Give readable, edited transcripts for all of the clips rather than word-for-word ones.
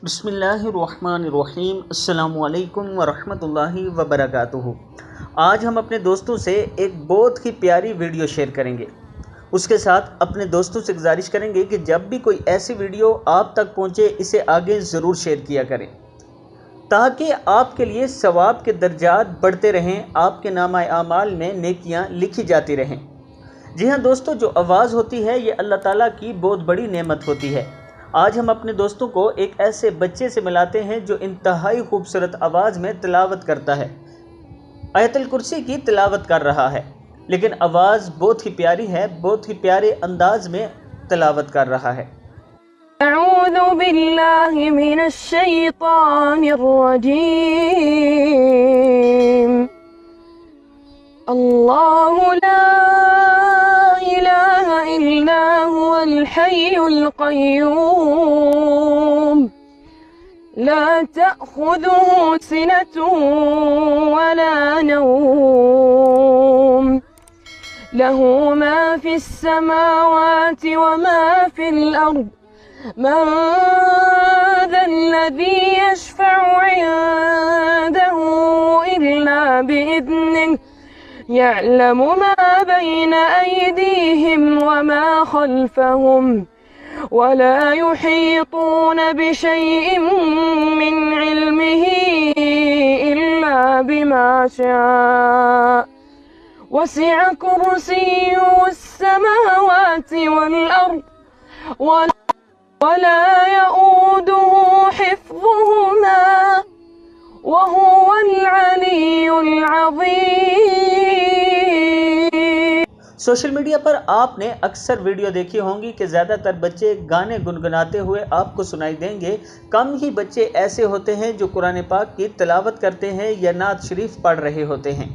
बिस्मिल्लाहिर्रहमानिर्रहीम। अस्सलामु अलैकुम वरहमतुल्लाहि वबरकातुहू। आज हम अपने दोस्तों से एक बहुत ही प्यारी वीडियो शेयर करेंगे। उसके साथ अपने दोस्तों से गुजारिश करेंगे कि जब भी कोई ऐसी वीडियो आप तक पहुंचे इसे आगे ज़रूर शेयर किया करें, ताकि आपके लिए सवाब के दर्जात बढ़ते रहें, आपके नामा आमाल में नेकियां लिखी जाती रहें। जी हाँ दोस्तों, जो आवाज़ होती है ये अल्लाह ताला की बहुत बड़ी नेमत होती है। आज हम अपने दोस्तों को एक ऐसे बच्चे से मिलाते हैं जो इंतहाई खूबसूरत आवाज़ में तिलावत करता है, आयतुल कुर्सी की तिलावत कर रहा है, लेकिन आवाज़ बहुत ही प्यारी है, बहुत ही प्यारे अंदाज में तिलावत कर रहा है। अऊज़ु बिल्लाहि मिनश शैतानिर रजीम। अल्लाहु ला इलाहा इल्ला हुवल हय्युल क़य्यूम ला तअख़ुज़ुहु सिनतुन वला नौम लहु मा फ़िस समावाति व मा फ़िल अर्ज़ من ذا الذي يشفع عنده إلا بإذنه يعلم ما بين أيديهم وما خلفهم ولا يحيطون بشيء من علمه إلا بما شاء وسع كرسيه السماوات والأرض ولا يؤوده حفظهما وهو العلي العظيم۔ सोशल मीडिया पर आपने अक्सर वीडियो देखी होंगी कि ज़्यादातर बच्चे गाने गुनगुनाते हुए आपको सुनाई देंगे। कम ही बच्चे ऐसे होते हैं जो कुरान पाक की तिलावत करते हैं या नात शरीफ पढ़ रहे होते हैं।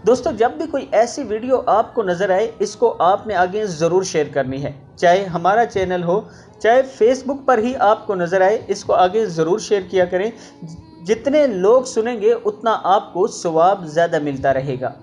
दोस्तों, जब भी कोई ऐसी वीडियो आपको नज़र आए इसको आपने आगे ज़रूर शेयर करनी है, चाहे हमारा चैनल हो चाहे फेसबुक पर ही आपको नज़र आए, इसको आगे ज़रूर शेयर किया करें। जितने लोग सुनेंगे उतना आपको सवाब ज़्यादा मिलता रहेगा।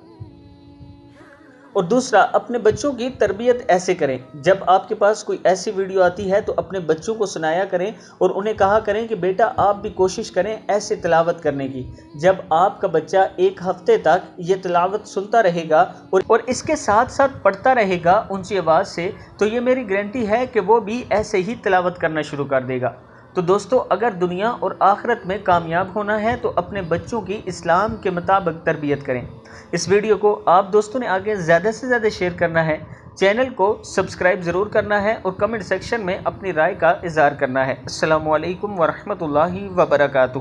और दूसरा, अपने बच्चों की तरबियत ऐसे करें, जब आपके पास कोई ऐसी वीडियो आती है तो अपने बच्चों को सुनाया करें और उन्हें कहा करें कि बेटा आप भी कोशिश करें ऐसे तिलावत करने की। जब आपका बच्चा एक हफ्ते तक ये तिलावत सुनता रहेगा और इसके साथ साथ पढ़ता रहेगा ऊंची आवाज़ से, तो ये मेरी गारंटी है कि वो भी ऐसे ही तिलावत करना शुरू कर देगा। तो दोस्तों, अगर दुनिया और आखिरत में कामयाब होना है तो अपने बच्चों की इस्लाम के मुताबिक तरबियत करें। इस वीडियो को आप दोस्तों ने आगे ज़्यादा से ज़्यादा शेयर करना है, चैनल को सब्सक्राइब ज़रूर करना है और कमेंट सेक्शन में अपनी राय का इज़हार करना है। अस्सलामु अलैकुम वरहमतुल्लाहि वबरकातुहू।